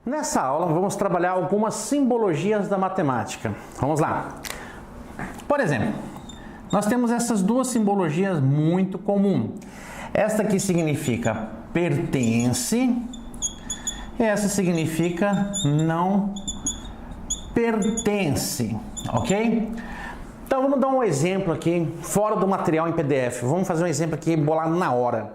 Nessa aula vamos trabalhar algumas simbologias da matemática. Vamos lá. Por exemplo, nós temos essas duas simbologias muito comuns. Esta aqui significa pertence e essa significa não pertence, ok? Então vamos dar um exemplo aqui, fora do material em PDF. Vamos fazer um exemplo aqui bolado na hora.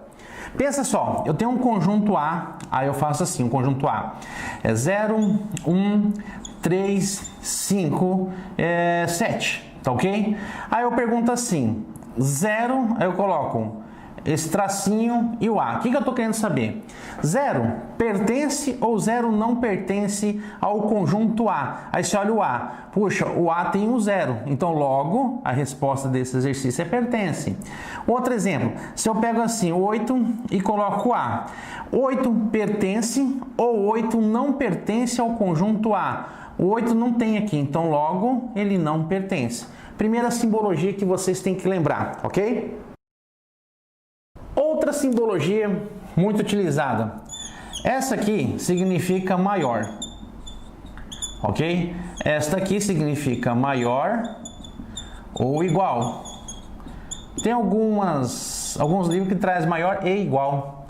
Pensa só, eu tenho um conjunto A, aí eu faço assim, um conjunto A. É 0, 1, 3, 5, 7, tá ok? Aí eu pergunto assim, 0, aí eu coloco esse tracinho e o A. O que eu estou querendo saber? 0 pertence ou 0 não pertence ao conjunto A? Aí você olha o A. Puxa, o A tem um 0. Então, logo, a resposta desse exercício é pertence. Outro exemplo. Se eu pego assim, 8 e coloco o A. 8 pertence ou 8 não pertence ao conjunto A? O 8 não tem aqui, então, logo, ele não pertence. Primeira simbologia que vocês têm que lembrar, ok? Outra simbologia muito utilizada. Essa aqui significa maior, ok? Esta aqui significa maior ou igual. Tem alguns livros que traz maior e igual.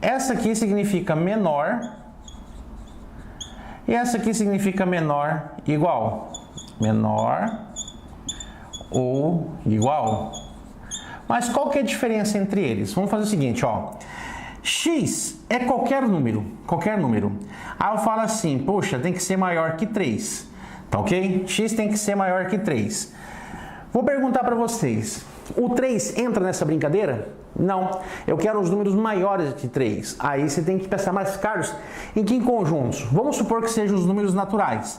Essa aqui significa menor e essa aqui significa menor e igual. Menor ou igual. Mas qual que é a diferença entre eles? Vamos fazer o seguinte, ó. X é qualquer número, qualquer número. Aí eu falo assim, poxa, tem que ser maior que 3, tá ok? X tem que ser maior que 3. Vou perguntar para vocês, o 3 entra nessa brincadeira? Não, eu quero os números maiores que 3. Aí você tem que pensar, mas Carlos, em que conjuntos? Vamos supor que sejam os números naturais.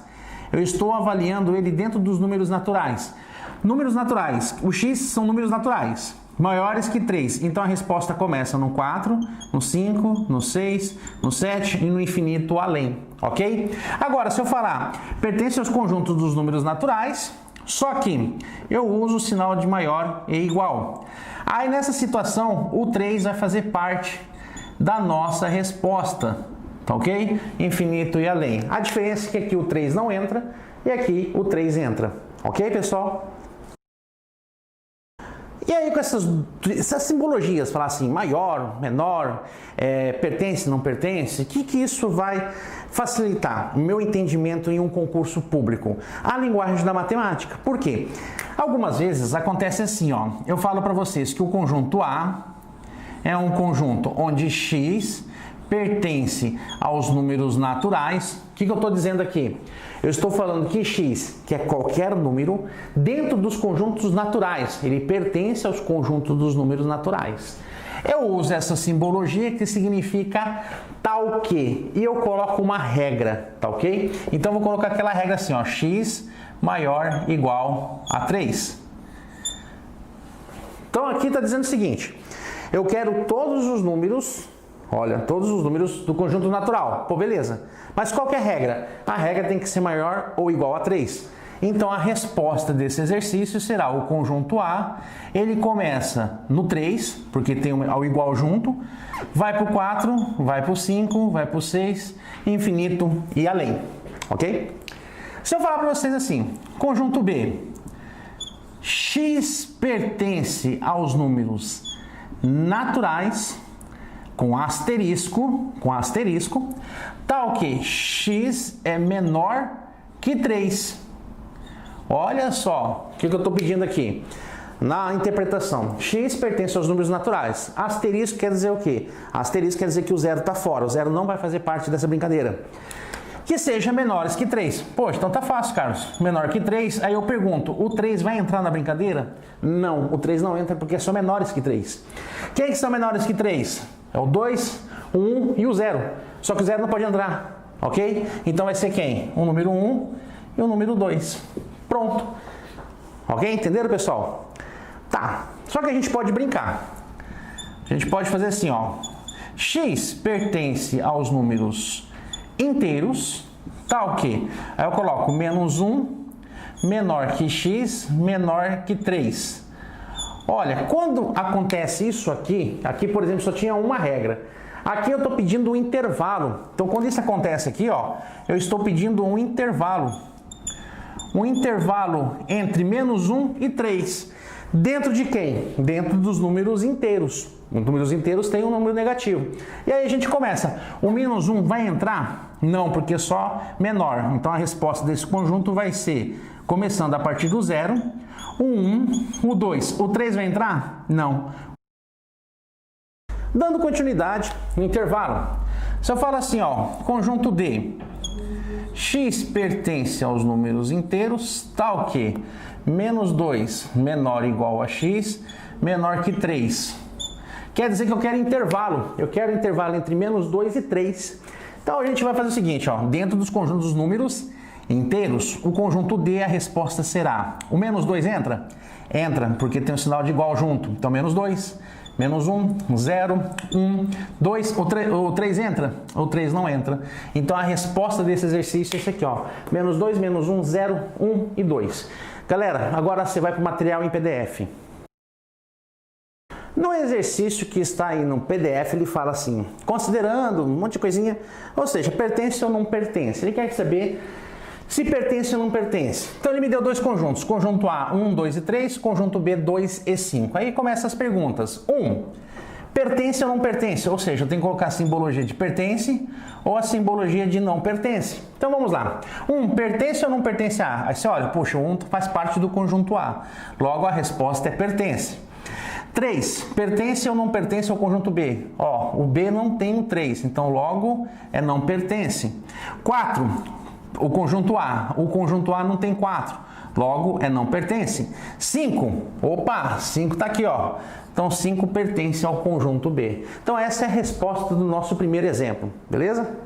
Eu estou avaliando ele dentro dos números naturais. Números naturais, o x são números naturais, maiores que 3. Então a resposta começa no 4, no 5, no 6, no 7 e no infinito além, ok? Agora, se eu falar pertence aos conjuntos dos números naturais, só que eu uso o sinal de maior e igual. Aí nessa situação, o 3 vai fazer parte da nossa resposta, tá ok? Infinito e além. A diferença é que aqui o 3 não entra e aqui o 3 entra, ok, pessoal? E aí com essas simbologias, falar assim, maior, menor, pertence, não pertence, o que isso vai facilitar o meu entendimento em um concurso público? A linguagem da matemática. Por quê? Algumas vezes acontece assim, ó, eu falo para vocês que o conjunto A é um conjunto onde X pertence aos números naturais. O que eu estou dizendo aqui? Eu estou falando que X, que é qualquer número, dentro dos conjuntos naturais, ele pertence aos conjuntos dos números naturais. Eu uso essa simbologia que significa tal que, e eu coloco uma regra, tá ok? Então, eu vou colocar aquela regra assim, ó, X maior igual a 3. Então, aqui está dizendo o seguinte, eu quero todos os números, olha, todos os números do conjunto natural. Pô, beleza. Mas qual que é a regra? A regra tem que ser maior ou igual a 3. Então, a resposta desse exercício será o conjunto A. Ele começa no 3, porque tem o igual junto. Vai para o 4, vai para o 5, vai para o 6, infinito e além. Ok? Se eu falar para vocês assim, conjunto B. X pertence aos números naturais com asterisco, tal que X é menor que 3. Olha só, o que eu estou pedindo aqui? Na interpretação, X pertence aos números naturais. Asterisco quer dizer o quê? Asterisco quer dizer que o zero está fora, o zero não vai fazer parte dessa brincadeira. Que seja menores que 3. Poxa, então tá fácil, Carlos. Menor que 3, aí eu pergunto, o 3 vai entrar na brincadeira? Não, o 3 não entra porque são menores que 3. Quem que são menores que 3? É o 2, o 1 e o 0. Só que o 0 não pode entrar, ok? Então vai ser quem? O número 1 e o número 2. Pronto. Ok? Entenderam, pessoal? Tá. Só que a gente pode brincar. A gente pode fazer assim, ó. X pertence aos números inteiros, tal que? Aí eu coloco menos 1, menor que x, menor que 3. Olha, quando acontece isso aqui, por exemplo, só tinha uma regra. Aqui eu estou pedindo um intervalo. Então, quando isso acontece aqui, ó, eu estou pedindo um intervalo. Um intervalo entre menos 1 e 3. Dentro de quem? Dentro dos números inteiros. Os números inteiros têm um número negativo. E aí a gente começa. O menos 1 vai entrar? Não, porque é só menor. Então a resposta desse conjunto vai ser, começando a partir do 0, o 1, o 2. O 3 vai entrar? Não. Dando continuidade no intervalo. Se eu falo assim, ó, conjunto D, x pertence aos números inteiros, tal que menos 2 menor ou igual a x, menor que 3. Quer dizer que eu quero intervalo. Eu quero intervalo entre menos 2 e 3. Então a gente vai fazer o seguinte, ó, dentro dos conjuntos dos números inteiros, o conjunto D, a resposta será, o menos 2 entra? Entra, porque tem um sinal de igual junto. Então menos 2, menos 1, 0, 1, 2, o 3 entra? O 3 não entra. Então a resposta desse exercício é esse aqui, ó, menos 2, menos 1, 0, 1 e 2. Galera, agora você vai para o material em PDF. No exercício que está aí no PDF, ele fala assim, considerando um monte de coisinha, ou seja, pertence ou não pertence. Ele quer saber se pertence ou não pertence. Então ele me deu dois conjuntos, conjunto A 1, 2 e 3, conjunto B 2 e 5. Aí começam as perguntas. 1. Pertence ou não pertence? Ou seja, eu tenho que colocar a simbologia de pertence ou a simbologia de não pertence. Então vamos lá. 1. Pertence ou não pertence a A? Aí você olha, puxa, o 1 faz parte do conjunto A. Logo a resposta é pertence. 3. Pertence ou não pertence ao conjunto B? Ó, o B não tem o 3, então logo é não pertence. 4. O conjunto A. O conjunto A não tem 4, logo é não pertence. 5. Opa, 5 está aqui, ó. Então 5 pertence ao conjunto B. Então essa é a resposta do nosso primeiro exemplo, beleza?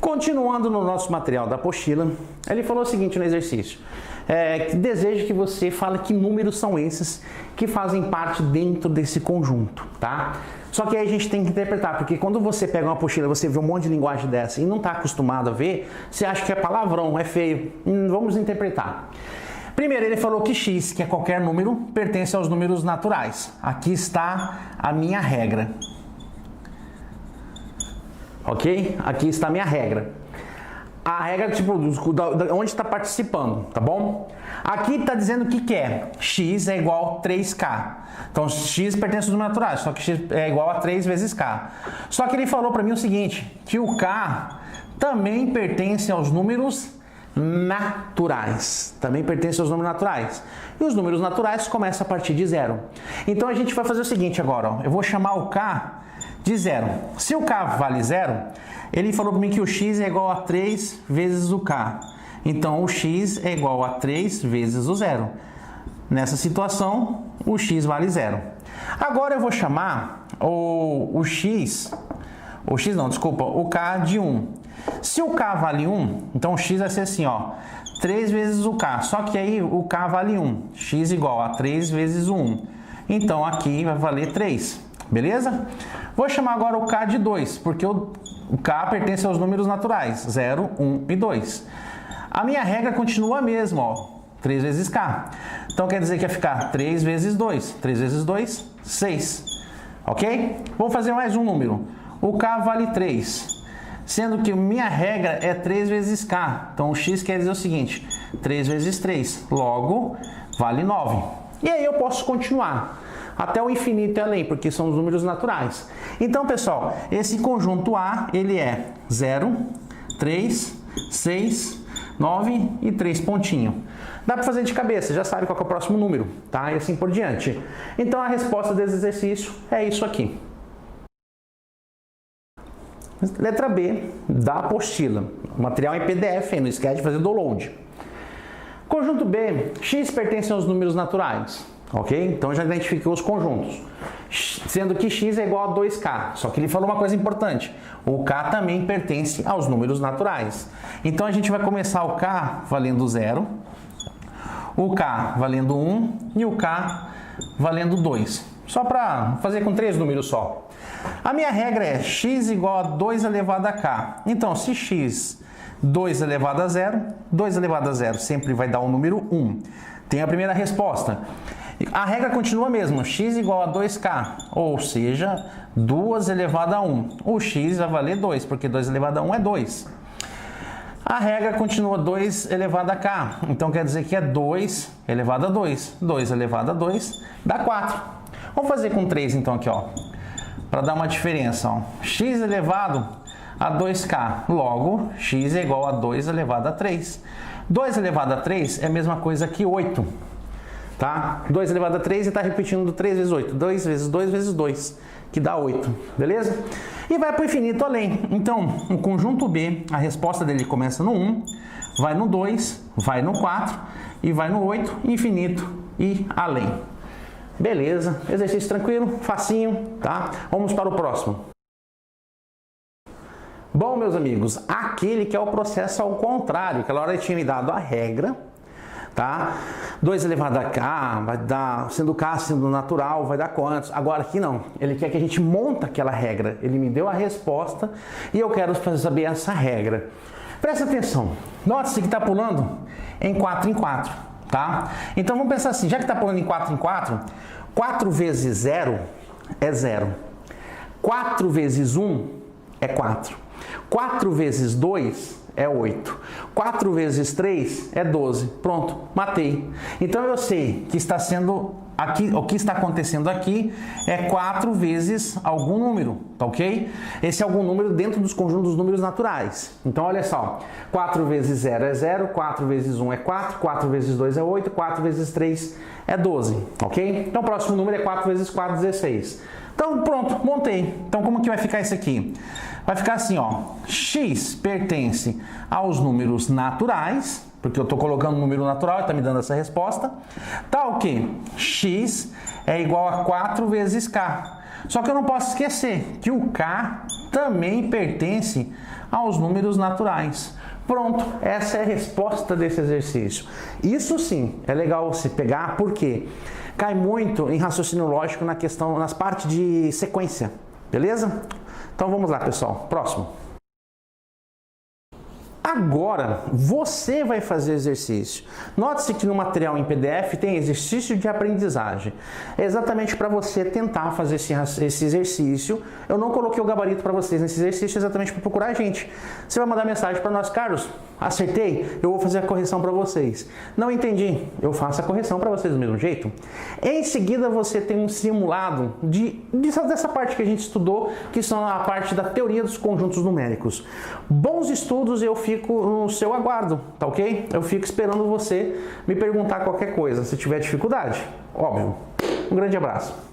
Continuando no nosso material da apostila, ele falou o seguinte no exercício. Que deseja que você fale que números são esses que fazem parte dentro desse conjunto, tá? Só que aí a gente tem que interpretar, porque quando você pega uma apostila, você vê um monte de linguagem dessa e não está acostumado a ver, você acha que é palavrão, é feio. Vamos interpretar. Primeiro, ele falou que x, que é qualquer número, pertence aos números naturais. Aqui está a minha regra. Ok? Aqui está a minha regra. A regra, tipo, onde está participando, tá bom? Aqui está dizendo o que é. X é igual a 3k. Então, x pertence aos números naturais, só que x é igual a 3 vezes k. Só que ele falou para mim o seguinte, que o k também pertence aos números naturais. Também pertence aos números naturais. E os números naturais começam a partir de 0. Então, a gente vai fazer o seguinte agora, ó. Eu vou chamar o k de 0. Se o k vale 0, ele falou para mim que o x é igual a 3 vezes o k. Então, o x é igual a 3 vezes o 0. Nessa situação, o x vale 0. Agora eu vou chamar o k de 1. Se o k vale 1, então o x vai ser assim, ó, 3 vezes o k. Só que aí o k vale 1. X igual a 3 vezes o 1. Então, aqui vai valer 3. Beleza? Vou chamar agora o k de 2, porque o k pertence aos números naturais, 0, 1 e 2. A minha regra continua a mesma, ó, 3 vezes k. Então quer dizer que vai ficar 3 vezes 2. 3 vezes 2, 6. Ok? Vou fazer mais um número. O k vale 3, sendo que minha regra é 3 vezes k. Então o x quer dizer o seguinte, 3 vezes 3, logo vale 9. E aí eu posso continuar até o infinito e além, porque são os números naturais. Então, pessoal, esse conjunto A, ele é 0, 3, 6, 9 e 3 pontinhos. Dá para fazer de cabeça, já sabe qual que é o próximo número, tá? E assim por diante. Então, a resposta desse exercício é isso aqui. Letra B, da apostila. O material em PDF, não esquece de fazer download. Conjunto B, x pertence aos números naturais. Ok? Então já identificou os conjuntos. Sendo que x é igual a 2k. Só que ele falou uma coisa importante. O k também pertence aos números naturais. Então a gente vai começar o k valendo 0, o k valendo 1 e o k valendo 2. Só para fazer com 3 números só. A minha regra é x igual a 2 elevado a k. Então, se x 2 elevado a 0, 2 elevado a 0 sempre vai dar o número 1. Tem a primeira resposta. A regra continua a mesma, x igual a 2k, ou seja, 2 elevado a 1. O x vai valer 2, porque 2 elevado a 1 é 2. A regra continua 2 elevado a k, então quer dizer que é 2 elevado a 2. 2 elevado a 2 dá 4. Vamos fazer com 3 então aqui, ó, para dar uma diferença. Ó. X elevado a 2k, logo x é igual a 2 elevado a 3. 2 elevado a 3 é a mesma coisa que 8. Tá? 2 elevado a 3 e está repetindo do 3 vezes 8. 2 vezes 2 vezes 2, que dá 8. Beleza? E vai para o infinito além. Então, o conjunto B, a resposta dele começa no 1, vai no 2, vai no 4 e vai no 8, infinito e além. Beleza? Exercício tranquilo, facinho, tá? Vamos para o próximo. Bom, meus amigos, aquele que é o processo ao contrário, aquela hora eu tinha me dado a regra, tá? 2 elevado a k, vai dar, sendo k sendo natural, vai dar quantos? Agora aqui não, ele quer que a gente monte aquela regra, ele me deu a resposta e eu quero saber essa regra. Presta atenção, note-se que está pulando em 4 em 4, tá? Então vamos pensar assim, já que está pulando em 4 em 4, 4 vezes 0 é 0, 4 vezes 1 é 4. 4 vezes 2 é 8. 4 vezes 3 é 12. Pronto, matei. Então eu sei que está sendo aqui, o que está acontecendo aqui é 4 vezes algum número, tá ok? Esse é algum número dentro dos conjuntos dos números naturais. Então olha só, 4 vezes 0 é 0, 4 vezes 1 é 4, 4 vezes 2 é 8, 4 vezes 3 é 12, ok? Então o próximo número é 4 vezes 4, 16. Então pronto, montei. Então como que vai ficar isso aqui? Vai ficar assim, ó, x pertence aos números naturais, porque eu estou colocando um número natural e está me dando essa resposta, tá o quê? X é igual a 4 vezes k. Só que eu não posso esquecer que o k também pertence aos números naturais. Pronto, essa é a resposta desse exercício. Isso sim, é legal você pegar, porque cai muito em raciocínio lógico na questão, nas partes de sequência, beleza? Então vamos lá, pessoal. Próximo. Agora, você vai fazer exercício. Note-se que no material em PDF tem exercício de aprendizagem. É exatamente para você tentar fazer esse exercício. Eu não coloquei o gabarito para vocês nesse exercício exatamente para procurar a gente. Você vai mandar mensagem para nós, Carlos, acertei? Eu vou fazer a correção para vocês. Não entendi? Eu faço a correção para vocês do mesmo jeito. Em seguida, você tem um simulado dessa parte que a gente estudou, que são a parte da teoria dos conjuntos numéricos. Bons estudos, eu fico no seu aguardo, tá ok? Eu fico esperando você me perguntar qualquer coisa, se tiver dificuldade, óbvio. Um grande abraço.